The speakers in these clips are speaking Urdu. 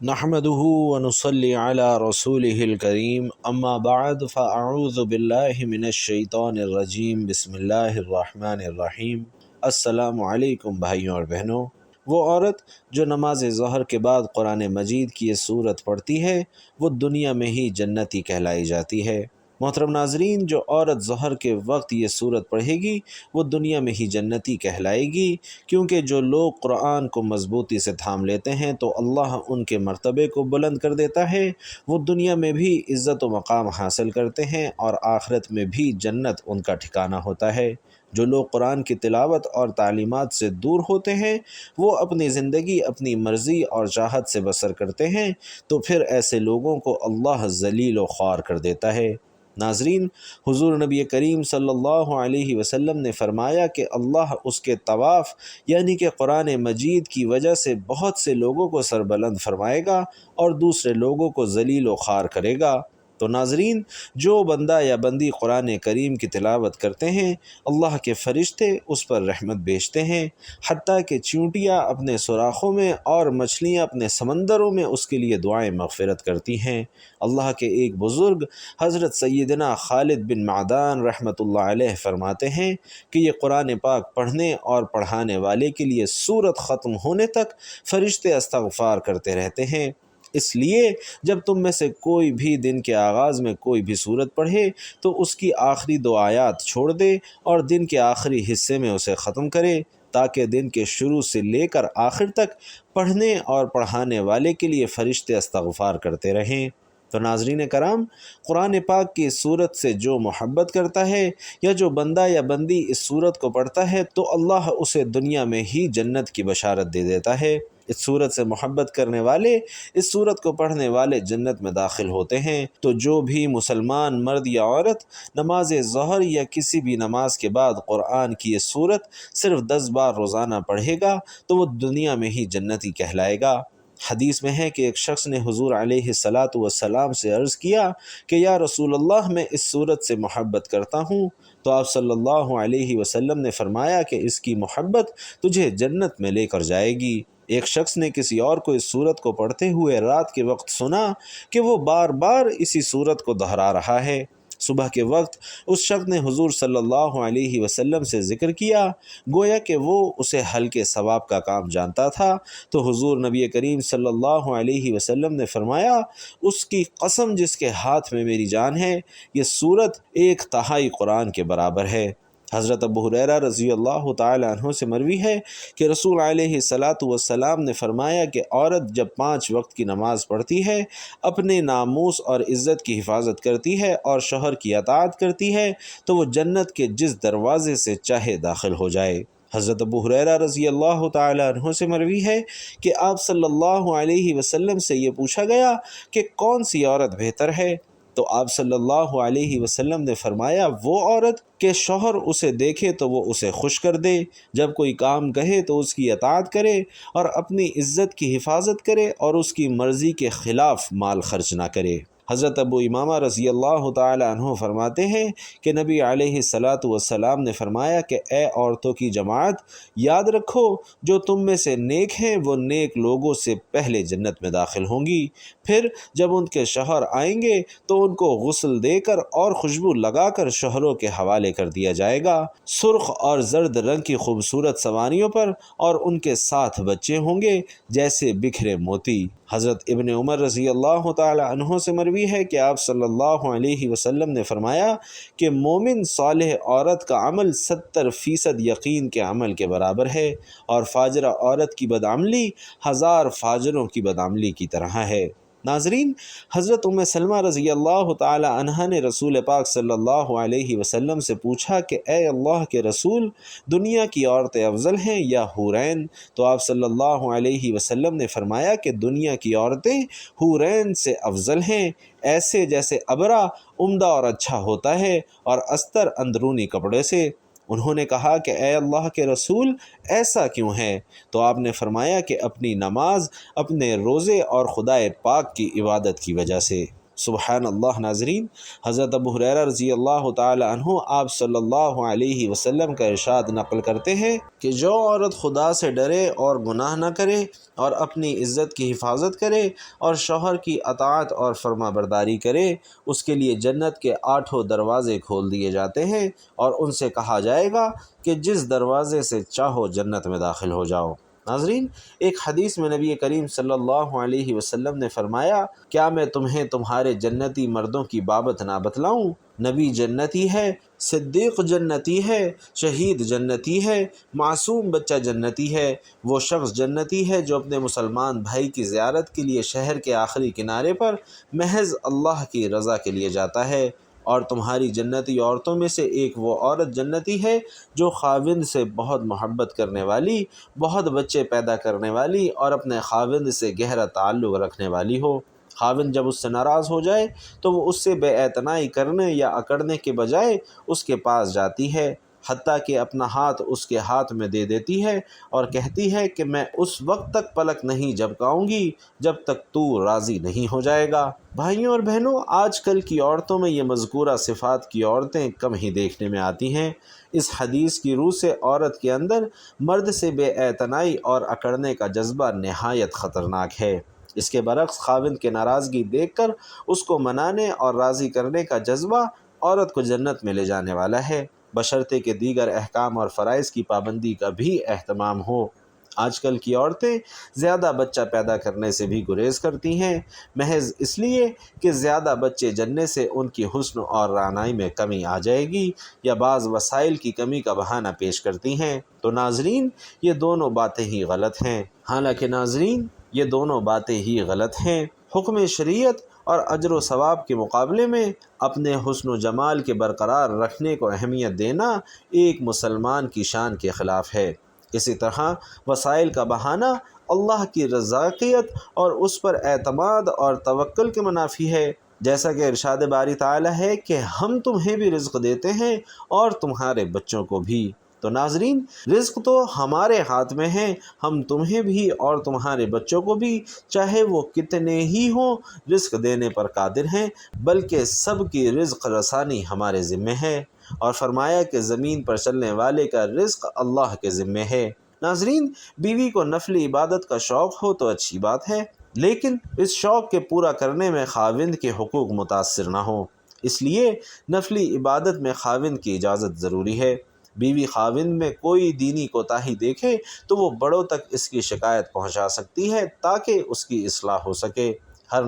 نحمده ونصلي على رسوله الكريم اما بعد فاعوذ باللہ من الشیطان الرجیم بسم اللہ الرحمن الرحیم۔ السلام علیکم بھائیوں اور بہنوں۔ وہ عورت جو نماز ظہر کے بعد قرآن مجید کی یہ سورت پڑھتی ہے وہ دنیا میں ہی جنتی کہلائی جاتی ہے۔ محترم ناظرین، جو عورت ظہر کے وقت یہ سورت پڑھے گی وہ دنیا میں ہی جنتی کہلائے گی، کیونکہ جو لوگ قرآن کو مضبوطی سے تھام لیتے ہیں تو اللہ ان کے مرتبے کو بلند کر دیتا ہے، وہ دنیا میں بھی عزت و مقام حاصل کرتے ہیں اور آخرت میں بھی جنت ان کا ٹھکانہ ہوتا ہے۔ جو لوگ قرآن کی تلاوت اور تعلیمات سے دور ہوتے ہیں وہ اپنی زندگی اپنی مرضی اور چاہت سے بسر کرتے ہیں، تو پھر ایسے لوگوں کو اللہ ذلیل و خوار کر دیتا ہے۔ ناظرین، حضور نبی کریم صلی اللہ علیہ وسلم نے فرمایا کہ اللہ اس کے طواف یعنی کہ قرآن مجید کی وجہ سے بہت سے لوگوں کو سربلند فرمائے گا اور دوسرے لوگوں کو ذلیل و خوار کرے گا۔ تو ناظرین، جو بندہ یا بندی قرآن کریم کی تلاوت کرتے ہیں اللہ کے فرشتے اس پر رحمت بھیجتے ہیں، حتیٰ کہ چیونٹیاں اپنے سوراخوں میں اور مچھلیاں اپنے سمندروں میں اس کے لیے دعائیں مغفرت کرتی ہیں۔ اللہ کے ایک بزرگ حضرت سیدنا خالد بن معدان رحمۃ اللہ علیہ فرماتے ہیں کہ یہ قرآن پاک پڑھنے اور پڑھانے والے کے لیے سورت ختم ہونے تک فرشتے استغفار کرتے رہتے ہیں۔ اس لیے جب تم میں سے کوئی بھی دن کے آغاز میں کوئی بھی سورت پڑھے تو اس کی آخری 2 آیات چھوڑ دے اور دن کے آخری حصے میں اسے ختم کرے، تاکہ دن کے شروع سے لے کر آخر تک پڑھنے اور پڑھانے والے کے لیے فرشتے استغفار کرتے رہیں۔ تو ناظرین کرام، قرآن پاک کی اس سورت سے جو محبت کرتا ہے یا جو بندہ یا بندی اس سورت کو پڑھتا ہے تو اللہ اسے دنیا میں ہی جنت کی بشارت دے دیتا ہے۔ اس سورت سے محبت کرنے والے، اس سورت کو پڑھنے والے جنت میں داخل ہوتے ہیں۔ تو جو بھی مسلمان مرد یا عورت نماز ظہر یا کسی بھی نماز کے بعد قرآن کی یہ سورت صرف 10 بار روزانہ پڑھے گا تو وہ دنیا میں ہی جنتی کہلائے گا۔ حدیث میں ہے کہ ایک شخص نے حضور علیہ السلام سے عرض کیا کہ یا رسول اللہ، میں اس سورت سے محبت کرتا ہوں، تو آپ صلی اللہ علیہ وسلم نے فرمایا کہ اس کی محبت تجھے جنت میں لے کر جائے گی۔ ایک شخص نے کسی اور کو اس سورت کو پڑھتے ہوئے رات کے وقت سنا کہ وہ بار بار اسی سورت کو دہرا رہا ہے۔ صبح کے وقت اس شخص نے حضور صلی اللہ علیہ وسلم سے ذکر کیا، گویا کہ وہ اسے ہلکے ثواب کا کام جانتا تھا۔ تو حضور نبی کریم صلی اللہ علیہ وسلم نے فرمایا، اس کی قسم جس کے ہاتھ میں میری جان ہے، یہ سورت 1/3 قرآن کے برابر ہے۔ حضرت ابو ہریرہ رضی اللہ تعالی عنہ سے مروی ہے کہ رسول علیہ السلام نے فرمایا کہ عورت جب 5 وقت کی نماز پڑھتی ہے، اپنے ناموس اور عزت کی حفاظت کرتی ہے اور شوہر کی اطاعت کرتی ہے تو وہ جنت کے جس دروازے سے چاہے داخل ہو جائے۔ حضرت ابو ہریرہ رضی اللہ تعالی عنہ سے مروی ہے کہ آپ صلی اللہ علیہ وسلم سے یہ پوچھا گیا کہ کون سی عورت بہتر ہے؟ تو آپ صلی اللہ علیہ وسلم نے فرمایا، وہ عورت کہ شوہر اسے دیکھے تو وہ اسے خوش کر دے، جب کوئی کام کہے تو اس کی اطاعت کرے اور اپنی عزت کی حفاظت کرے اور اس کی مرضی کے خلاف مال خرچ نہ کرے۔ حضرت ابو امامہ رضی اللہ تعالی عنہ فرماتے ہیں کہ نبی علیہ السلام نے فرمایا کہ اے عورتوں کی جماعت، یاد رکھو جو تم میں سے نیک ہیں وہ نیک لوگوں سے پہلے جنت میں داخل ہوں گی، پھر جب ان کے شوہر آئیں گے تو ان کو غسل دے کر اور خوشبو لگا کر شوہروں کے حوالے کر دیا جائے گا، سرخ اور زرد رنگ کی خوبصورت سواریوں پر، اور ان کے ساتھ بچے ہوں گے جیسے بکھرے موتی۔ حضرت ابن عمر رضی اللہ تعالی عنہ سے مروی ہے کہ آپ صلی اللہ علیہ وسلم نے فرمایا کہ مومن صالح عورت کا عمل 70% یقین کے عمل کے برابر ہے، اور فاجرہ عورت کی بدعملی 1000 فاجروں کی بدعملی کی طرح ہے۔ ناظرین، حضرت ام سلمہ رضی اللہ تعالی عنہا نے رسول پاک صلی اللہ علیہ وسلم سے پوچھا کہ اے اللہ کے رسول، دنیا کی عورتیں افضل ہیں یا حورین؟ تو آپ صلی اللہ علیہ وسلم نے فرمایا کہ دنیا کی عورتیں حورین سے افضل ہیں، ایسے جیسے ابرا عمدہ اور اچھا ہوتا ہے اور استر اندرونی کپڑے سے۔ انہوں نے کہا کہ اے اللہ کے رسول، ایسا کیوں ہے؟ تو آپ نے فرمایا کہ اپنی نماز، اپنے روزے اور خدائے پاک کی عبادت کی وجہ سے۔ سبحان اللہ۔ ناظرین، حضرت ابو ہریرہ رضی اللہ تعالی عنہ آپ صلی اللہ علیہ وسلم کا ارشاد نقل کرتے ہیں کہ جو عورت خدا سے ڈرے اور گناہ نہ کرے اور اپنی عزت کی حفاظت کرے اور شوہر کی اطاعت اور فرما برداری کرے، اس کے لیے جنت کے 8 دروازے کھول دیے جاتے ہیں اور ان سے کہا جائے گا کہ جس دروازے سے چاہو جنت میں داخل ہو جاؤ۔ ناظرین، ایک حدیث میں نبی کریم صلی اللہ علیہ وسلم نے فرمایا، کیا میں تمہیں تمہارے جنتی مردوں کی بابت نہ بتلاؤں؟ نبی جنتی ہے، صدیق جنتی ہے، شہید جنتی ہے، معصوم بچہ جنتی ہے، وہ شخص جنتی ہے جو اپنے مسلمان بھائی کی زیارت کے لیے شہر کے آخری کنارے پر محض اللہ کی رضا کے لیے جاتا ہے، اور تمہاری جنتی عورتوں میں سے ایک وہ عورت جنتی ہے جو خاوند سے بہت محبت کرنے والی، بہت بچے پیدا کرنے والی اور اپنے خاوند سے گہرا تعلق رکھنے والی ہو۔ خاوند جب اس سے ناراض ہو جائے تو وہ اس سے بے اعتنائی کرنے یا اکڑنے کے بجائے اس کے پاس جاتی ہے، حتیٰ کہ اپنا ہاتھ اس کے ہاتھ میں دے دیتی ہے اور کہتی ہے کہ میں اس وقت تک پلک نہیں جھپکاؤں گی جب تک تو راضی نہیں ہو جائے گا۔ بھائیوں اور بہنوں، آج کل کی عورتوں میں یہ مذکورہ صفات کی عورتیں کم ہی دیکھنے میں آتی ہیں۔ اس حدیث کی روح سے عورت کے اندر مرد سے بے اعتنائی اور اکڑنے کا جذبہ نہایت خطرناک ہے۔ اس کے برعکس خاوند کے ناراضگی دیکھ کر اس کو منانے اور راضی کرنے کا جذبہ عورت کو جنت میں لے جانے والا ہے، بشرطے کہ دیگر احکام اور فرائض کی پابندی کا بھی اہتمام ہو۔ آج کل کی عورتیں زیادہ بچہ پیدا کرنے سے بھی گریز کرتی ہیں، محض اس لیے کہ زیادہ بچے جننے سے ان کی حسن اور رعنائی میں کمی آ جائے گی، یا بعض وسائل کی کمی کا بہانہ پیش کرتی ہیں۔ تو ناظرین، یہ دونوں باتیں ہی غلط ہیں۔ حالانکہ ناظرین، یہ دونوں باتیں ہی غلط ہیں۔ حکم شریعت اور اجر و ثواب کے مقابلے میں اپنے حسن و جمال کے برقرار رکھنے کو اہمیت دینا ایک مسلمان کی شان کے خلاف ہے۔ اسی طرح وسائل کا بہانہ اللہ کی رضاقیت اور اس پر اعتماد اور توکل کے منافی ہے، جیسا کہ ارشاد باری تعالی ہے کہ ہم تمہیں بھی رزق دیتے ہیں اور تمہارے بچوں کو بھی۔ تو ناظرین، رزق تو ہمارے ہاتھ میں ہے، ہم تمہیں بھی اور تمہارے بچوں کو بھی، چاہے وہ کتنے ہی ہوں، رزق دینے پر قادر ہیں، بلکہ سب کی رزق رسانی ہمارے ذمہ ہے، اور فرمایا کہ زمین پر چلنے والے کا رزق اللہ کے ذمہ ہے۔ ناظرین، بیوی کو نفلی عبادت کا شوق ہو تو اچھی بات ہے، لیکن اس شوق کے پورا کرنے میں خاوند کے حقوق متاثر نہ ہوں، اس لیے نفلی عبادت میں خاوند کی اجازت ضروری ہے۔ بیوی خاوند میں کوئی دینی کوتاہی دیکھے تو وہ بڑوں تک اس کی شکایت پہنچا سکتی ہے تاکہ اس کی اصلاح ہو سکے۔ ہر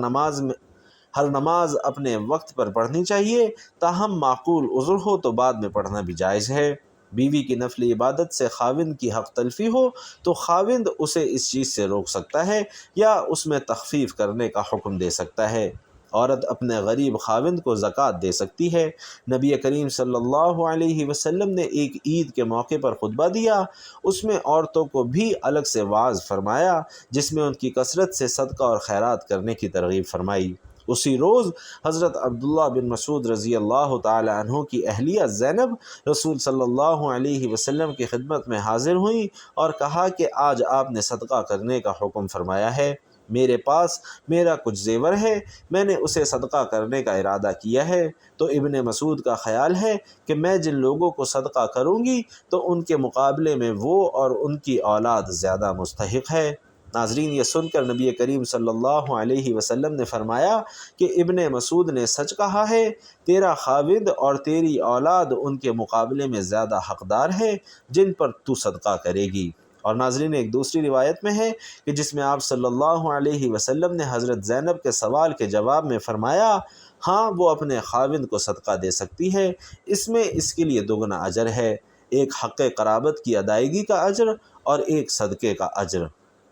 نماز اپنے وقت پر پڑھنی چاہیے، تاہم معقول عذر ہو تو بعد میں پڑھنا بھی جائز ہے۔ بیوی کی نفلی عبادت سے خاوند کی حق تلفی ہو تو خاوند اسے اس چیز سے روک سکتا ہے یا اس میں تخفیف کرنے کا حکم دے سکتا ہے۔ عورت اپنے غریب خاوند کو زکوٰۃ دے سکتی ہے۔ نبی کریم صلی اللہ علیہ وسلم نے ایک عید کے موقع پر خطبہ دیا، اس میں عورتوں کو بھی الگ سے واعظ فرمایا، جس میں ان کی کثرت سے صدقہ اور خیرات کرنے کی ترغیب فرمائی۔ اسی روز حضرت عبداللہ بن مسعود رضی اللہ تعالی عنہ کی اہلیہ زینب رسول صلی اللہ علیہ وسلم کی خدمت میں حاضر ہوئیں اور کہا کہ آج آپ نے صدقہ کرنے کا حکم فرمایا ہے، میرے پاس میرا کچھ زیور ہے، میں نے اسے صدقہ کرنے کا ارادہ کیا ہے۔ تو ابن مسعود کا خیال ہے کہ میں جن لوگوں کو صدقہ کروں گی تو ان کے مقابلے میں وہ اور ان کی اولاد زیادہ مستحق ہے۔ ناظرین، یہ سن کر نبی کریم صلی اللہ علیہ وسلم نے فرمایا کہ ابن مسعود نے سچ کہا ہے، تیرا خاوند اور تیری اولاد ان کے مقابلے میں زیادہ حقدار ہے جن پر تو صدقہ کرے گی۔ اور ناظرین، ایک دوسری روایت میں ہے کہ جس میں آپ صلی اللہ علیہ وسلم نے حضرت زینب کے سوال کے جواب میں فرمایا، ہاں وہ اپنے خاوند کو صدقہ دے سکتی ہے، اس میں اس کے لیے دوگنا اجر ہے، ایک حق قرابت کی ادائیگی کا اجر اور ایک صدقے کا اجر۔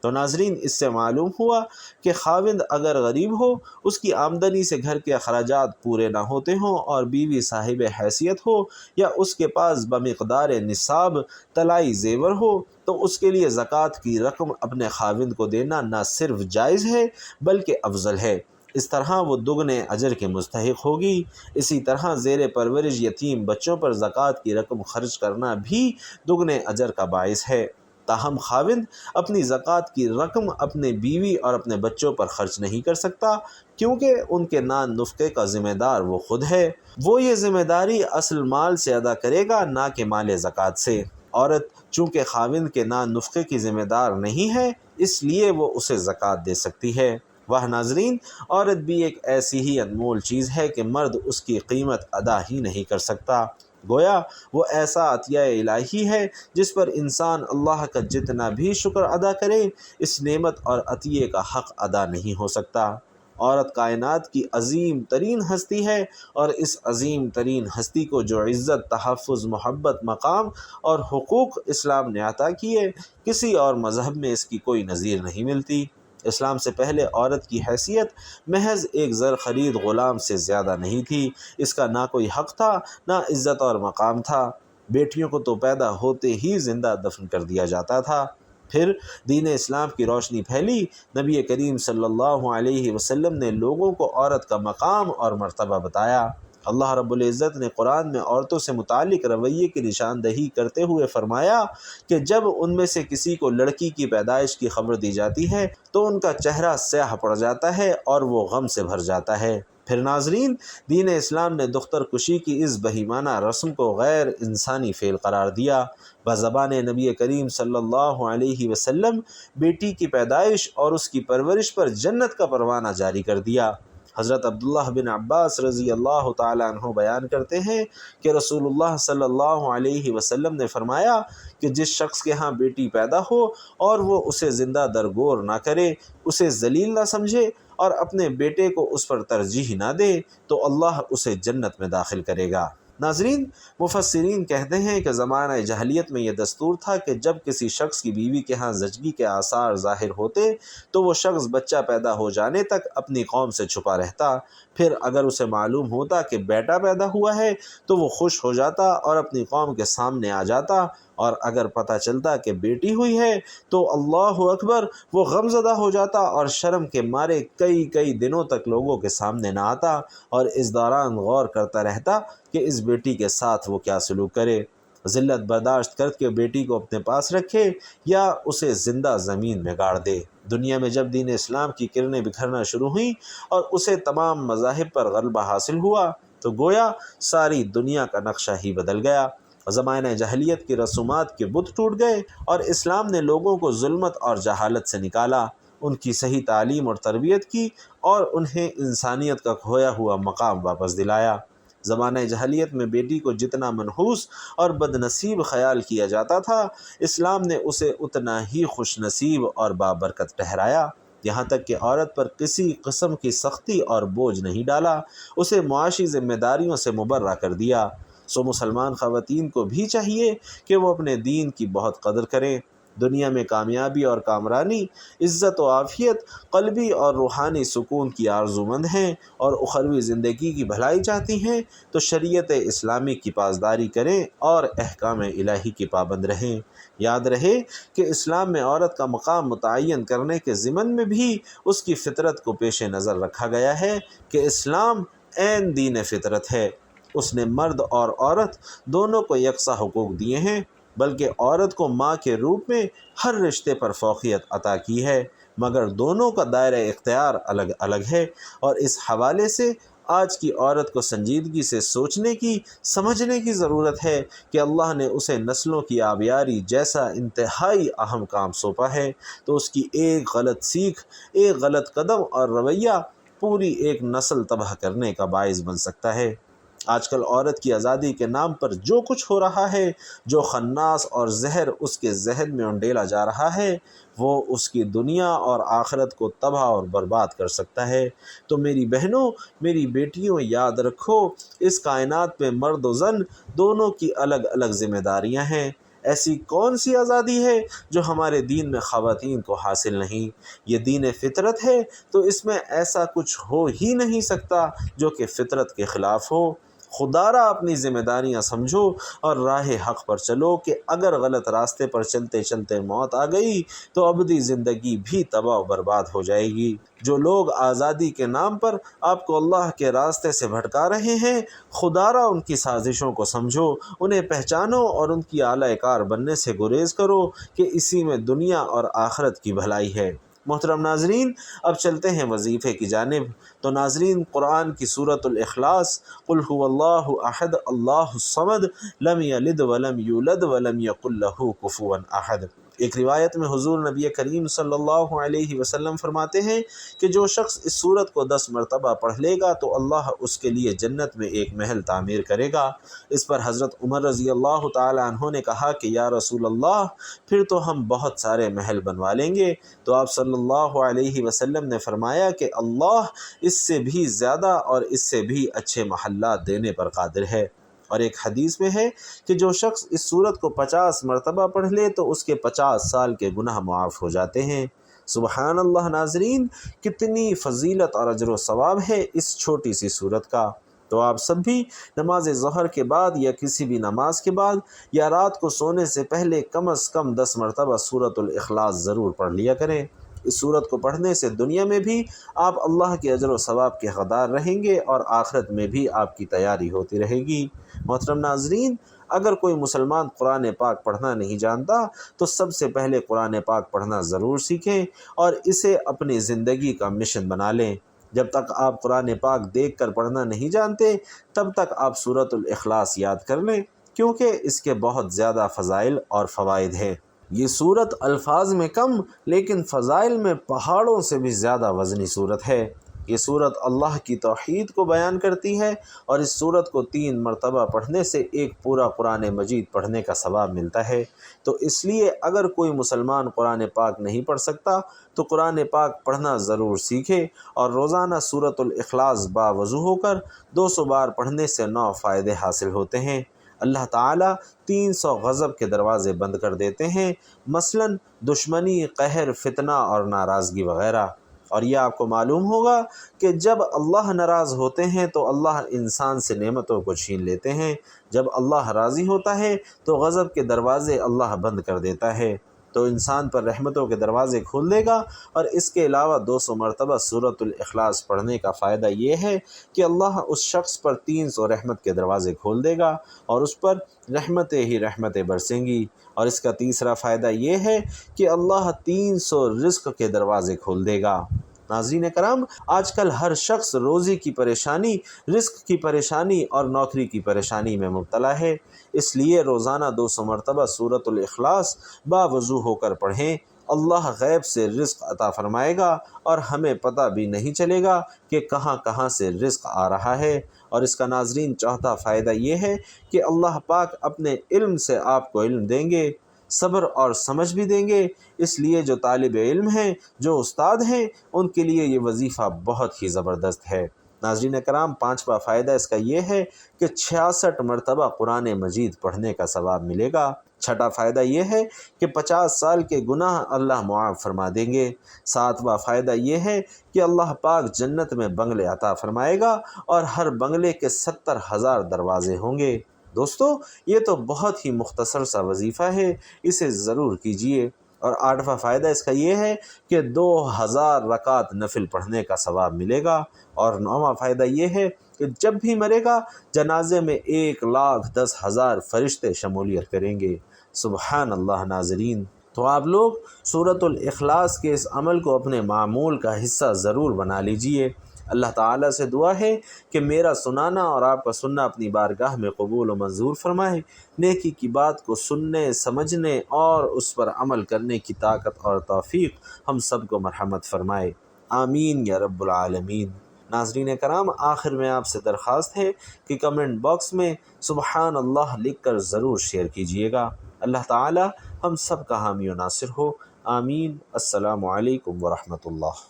تو ناظرین، اس سے معلوم ہوا کہ خاوند اگر غریب ہو، اس کی آمدنی سے گھر کے اخراجات پورے نہ ہوتے ہوں اور بیوی صاحب حیثیت ہو یا اس کے پاس بمقدار نصاب طلائی زیور ہو، تو اس کے لیے زکوٰۃ کی رقم اپنے خاوند کو دینا نہ صرف جائز ہے بلکہ افضل ہے، اس طرح وہ دگنے اجر کے مستحق ہوگی۔ اسی طرح زیر پرورش یتیم بچوں پر زکوٰۃ کی رقم خرچ کرنا بھی دگنے اجر کا باعث ہے۔ تاہم خاوند اپنی زکوٰۃ کی رقم اپنے بیوی اور اپنے بچوں پر خرچ نہیں کر سکتا، کیونکہ ان کے نان نفقے کا ذمہ دار وہ خود ہے۔ وہ یہ ذمہ داری اصل مال سے ادا کرے گا، نہ کہ مال زکوٰۃ سے۔ عورت چونکہ خاوند کے نان نفقے کی ذمہ دار نہیں ہے، اس لیے وہ اسے زکوٰۃ دے سکتی ہے۔ وہ ناظرین، عورت بھی ایک ایسی ہی انمول چیز ہے کہ مرد اس کی قیمت ادا ہی نہیں کر سکتا۔ گویا وہ ایسا عطیہ الہی ہے جس پر انسان اللہ کا جتنا بھی شکر ادا کرے، اس نعمت اور عطیے کا حق ادا نہیں ہو سکتا۔ عورت کائنات کی عظیم ترین ہستی ہے، اور اس عظیم ترین ہستی کو جو عزت، تحفظ، محبت، مقام اور حقوق اسلام نے عطا کیے، کسی اور مذہب میں اس کی کوئی نظیر نہیں ملتی۔ اسلام سے پہلے عورت کی حیثیت محض ایک زر خرید غلام سے زیادہ نہیں تھی۔ اس کا نہ کوئی حق تھا، نہ عزت اور مقام تھا۔ بیٹیوں کو تو پیدا ہوتے ہی زندہ دفن کر دیا جاتا تھا۔ پھر دین اسلام کی روشنی پھیلی، نبی کریم صلی اللہ علیہ وسلم نے لوگوں کو عورت کا مقام اور مرتبہ بتایا۔ اللہ رب العزت نے قرآن میں عورتوں سے متعلق رویے کی نشاندہی کرتے ہوئے فرمایا کہ جب ان میں سے کسی کو لڑکی کی پیدائش کی خبر دی جاتی ہے تو ان کا چہرہ سیاہ پڑ جاتا ہے اور وہ غم سے بھر جاتا ہے۔ پھر ناظرین، دین اسلام نے دختر کشی کی اس بہیمانہ رسم کو غیر انسانی فعل قرار دیا۔ بزبان نبی کریم صلی اللہ علیہ وسلم بیٹی کی پیدائش اور اس کی پرورش پر جنت کا پروانہ جاری کر دیا۔ حضرت عبداللہ بن عباس رضی اللہ تعالیٰ عنہ بیان کرتے ہیں کہ رسول اللہ صلی اللہ علیہ وسلم نے فرمایا کہ جس شخص کے ہاں بیٹی پیدا ہو اور وہ اسے زندہ درگور نہ کرے، اسے ذلیل نہ سمجھے اور اپنے بیٹے کو اس پر ترجیح نہ دے، تو اللہ اسے جنت میں داخل کرے گا۔ ناظرین، مفسرین کہتے ہیں کہ زمانہ جاہلیت میں یہ دستور تھا کہ جب کسی شخص کی بیوی کے ہاں زچگی کے آثار ظاہر ہوتے تو وہ شخص بچہ پیدا ہو جانے تک اپنی قوم سے چھپا رہتا۔ پھر اگر اسے معلوم ہوتا کہ بیٹا پیدا ہوا ہے تو وہ خوش ہو جاتا اور اپنی قوم کے سامنے آ جاتا، اور اگر پتہ چلتا کہ بیٹی ہوئی ہے تو اللہ اکبر، وہ غمزدہ ہو جاتا اور شرم کے مارے کئی دنوں تک لوگوں کے سامنے نہ آتا، اور اس دوران غور کرتا رہتا کہ اس بیٹی کے ساتھ وہ کیا سلوک کرے، ذلت برداشت کر کے بیٹی کو اپنے پاس رکھے یا اسے زندہ زمین میں گاڑ دے۔ دنیا میں جب دین اسلام کی کرنیں بکھرنا شروع ہوئیں اور اسے تمام مذاہب پر غلبہ حاصل ہوا تو گویا ساری دنیا کا نقشہ ہی بدل گیا۔ زمانہ جاہلیت کی رسومات کے بت ٹوٹ گئے اور اسلام نے لوگوں کو ظلمت اور جہالت سے نکالا، ان کی صحیح تعلیم اور تربیت کی اور انہیں انسانیت کا کھویا ہوا مقام واپس دلایا۔ زمانہ جاہلیت میں بیٹی کو جتنا منحوس اور بد نصیب خیال کیا جاتا تھا، اسلام نے اسے اتنا ہی خوش نصیب اور بابرکت ٹھہرایا۔ یہاں تک کہ عورت پر کسی قسم کی سختی اور بوجھ نہیں ڈالا، اسے معاشی ذمہ داریوں سے مبرہ کر دیا۔ سو مسلمان خواتین کو بھی چاہیے کہ وہ اپنے دین کی بہت قدر کریں۔ دنیا میں کامیابی اور کامرانی، عزت و عافیت، قلبی اور روحانی سکون کی آرزو مند ہیں اور اخروی زندگی کی بھلائی چاہتی ہیں تو شریعت اسلامی کی پاسداری کریں اور احکام الہی کی پابند رہیں۔ یاد رہے کہ اسلام میں عورت کا مقام متعین کرنے کے ضمن میں بھی اس کی فطرت کو پیش نظر رکھا گیا ہے کہ اسلام عین دین فطرت ہے۔ اس نے مرد اور عورت دونوں کو یکساں حقوق دیے ہیں، بلکہ عورت کو ماں کے روپ میں ہر رشتے پر فوقیت عطا کی ہے، مگر دونوں کا دائرہ اختیار الگ الگ ہے، اور اس حوالے سے آج کی عورت کو سنجیدگی سے سوچنے کی، سمجھنے کی ضرورت ہے کہ اللہ نے اسے نسلوں کی آبیاری جیسا انتہائی اہم کام سونپا ہے، تو اس کی ایک غلط سیکھ، ایک غلط قدم اور رویہ پوری ایک نسل تباہ کرنے کا باعث بن سکتا ہے۔ آج کل عورت کی آزادی کے نام پر جو کچھ ہو رہا ہے، جو خناس اور زہر اس کے ذہن میں انڈیلا جا رہا ہے، وہ اس کی دنیا اور آخرت کو تباہ اور برباد کر سکتا ہے۔ تو میری بہنوں، میری بیٹیوں، یاد رکھو، اس کائنات میں مرد و زن دونوں کی الگ الگ ذمہ داریاں ہیں۔ ایسی کون سی آزادی ہے جو ہمارے دین میں خواتین کو حاصل نہیں؟ یہ دین فطرت ہے، تو اس میں ایسا کچھ ہو ہی نہیں سکتا جو کہ فطرت کے خلاف ہو۔ خدا را اپنی ذمہ داریاں سمجھو اور راہ حق پر چلو کہ اگر غلط راستے پر چلتے چلتے موت آ گئی تو ابدی زندگی بھی تباہ و برباد ہو جائے گی۔ جو لوگ آزادی کے نام پر آپ کو اللہ کے راستے سے بھٹکا رہے ہیں، خدا را ان کی سازشوں کو سمجھو، انہیں پہچانو اور ان کی اعلی کار بننے سے گریز کرو کہ اسی میں دنیا اور آخرت کی بھلائی ہے۔ محترم ناظرین، اب چلتے ہیں وظیفے کی جانب۔ تو ناظرین، قرآن کی سورۃ الاخلاص، قل هو اللہ احد اللہ الصمد لم یلد ولم یولد ولم یکن لہ کفوا احد۔ ایک روایت میں حضور نبی کریم صلی اللہ علیہ وسلم فرماتے ہیں کہ جو شخص اس سورت کو 10 مرتبہ پڑھ لے گا تو اللہ اس کے لیے جنت میں ایک محل تعمیر کرے گا۔ اس پر حضرت عمر رضی اللہ تعالی عنہ نے کہا کہ یا رسول اللہ، پھر تو ہم بہت سارے محل بنوا لیں گے۔ تو آپ صلی اللہ علیہ وسلم نے فرمایا کہ اللہ اس سے بھی زیادہ اور اس سے بھی اچھے محلات دینے پر قادر ہے۔ اور ایک حدیث میں ہے کہ جو شخص اس سورت کو 50 مرتبہ پڑھ لے تو اس کے 50 سال کے گناہ معاف ہو جاتے ہیں۔ سبحان اللہ ناظرین، کتنی فضیلت اور اجر و ثواب ہے اس چھوٹی سی سورت کا۔ تو آپ سب بھی نماز ظہر کے بعد یا کسی بھی نماز کے بعد یا رات کو سونے سے پہلے کم از کم 10 مرتبہ سورۃ الاخلاص ضرور پڑھ لیا کریں۔ اس سورت کو پڑھنے سے دنیا میں بھی آپ اللہ کے اجر و ثواب کے حقدار رہیں گے اور آخرت میں بھی آپ کی تیاری ہوتی رہے گی۔ محترم ناظرین، اگر کوئی مسلمان قرآن پاک پڑھنا نہیں جانتا تو سب سے پہلے قرآن پاک پڑھنا ضرور سیکھیں اور اسے اپنی زندگی کا مشن بنا لیں۔ جب تک آپ قرآن پاک دیکھ کر پڑھنا نہیں جانتے تب تک آپ سورۃ الاخلاص یاد کر لیں، کیونکہ اس کے بہت زیادہ فضائل اور فوائد ہیں۔ یہ سورت الفاظ میں کم لیکن فضائل میں پہاڑوں سے بھی زیادہ وزنی سورت ہے۔ یہ سورت اللہ کی توحید کو بیان کرتی ہے اور اس سورت کو 3 مرتبہ پڑھنے سے ایک پورا قرآن مجید پڑھنے کا ثواب ملتا ہے۔ تو اس لیے اگر کوئی مسلمان قرآن پاک نہیں پڑھ سکتا تو قرآن پاک پڑھنا ضرور سیکھے اور روزانہ سورۃ الاخلاص باوضو ہو کر 200 بار پڑھنے سے 9 فائدے حاصل ہوتے ہیں۔ اللہ تعالیٰ 300 غضب کے دروازے بند کر دیتے ہیں، مثلا دشمنی، قہر، فتنہ اور ناراضگی وغیرہ۔ اور یہ آپ کو معلوم ہوگا کہ جب اللہ ناراض ہوتے ہیں تو اللہ انسان سے نعمتوں کو چھین لیتے ہیں، جب اللہ راضی ہوتا ہے تو غضب کے دروازے اللہ بند کر دیتا ہے۔ تو انسان پر رحمتوں کے دروازے کھول دے گا۔ اور اس کے علاوہ 200 مرتبہ سورۃ الاخلاص پڑھنے کا فائدہ یہ ہے کہ اللہ اس شخص پر 300 رحمت کے دروازے کھول دے گا اور اس پر رحمتیں ہی رحمتیں برسیں گی۔ اور اس کا تیسرا فائدہ یہ ہے کہ اللہ 300 رزق کے دروازے کھول دے گا۔ ناظرین کرام، آج کل ہر شخص روزی کی پریشانی، رزق کی پریشانی اور نوکری کی پریشانی میں مبتلا ہے، اس لیے روزانہ 200 مرتبہ سورۃ الاخلاص باوضو ہو کر پڑھیں۔ اللہ غیب سے رزق عطا فرمائے گا اور ہمیں پتہ بھی نہیں چلے گا کہ کہاں کہاں سے رزق آ رہا ہے۔ اور اس کا ناظرین چوتھا فائدہ یہ ہے کہ اللہ پاک اپنے علم سے آپ کو علم دیں گے، صبر اور سمجھ بھی دیں گے۔ اس لیے جو طالب علم ہیں، جو استاد ہیں، ان کے لیے یہ وظیفہ بہت ہی زبردست ہے۔ ناظرین کرام، 5واں فائدہ اس کا یہ ہے کہ 66 مرتبہ قرآن مجید پڑھنے کا ثواب ملے گا۔ 6واں فائدہ یہ ہے کہ 50 سال کے گناہ اللہ معاف فرما دیں گے۔ 7واں فائدہ یہ ہے کہ اللہ پاک جنت میں بنگلے عطا فرمائے گا اور ہر بنگلے کے 70,000 دروازے ہوں گے۔ دوستو، یہ تو بہت ہی مختصر سا وظیفہ ہے، اسے ضرور کیجئے۔ اور 8واں فائدہ اس کا یہ ہے کہ 2000 رکعت نفل پڑھنے کا ثواب ملے گا۔ اور 9واں فائدہ یہ ہے کہ جب بھی مرے گا جنازے میں 1,10,000 فرشتے شمولیت کریں گے۔ سبحان اللہ ناظرین، تو آپ لوگ سورۃ الاخلاص کے اس عمل کو اپنے معمول کا حصہ ضرور بنا لیجئے۔ اللہ تعالیٰ سے دعا ہے کہ میرا سنانا اور آپ کا سننا اپنی بارگاہ میں قبول و منظور فرمائے، نیکی کی بات کو سننے، سمجھنے اور اس پر عمل کرنے کی طاقت اور توفیق ہم سب کو مرحمت فرمائے، آمین یا رب العالمین۔ ناظرین کرام، آخر میں آپ سے درخواست ہے کہ کمنٹ باکس میں سبحان اللہ لکھ کر ضرور شیئر کیجئے گا۔ اللہ تعالی ہم سب کا حامی و ناصر ہو، آمین۔ السلام علیکم ورحمۃ اللہ۔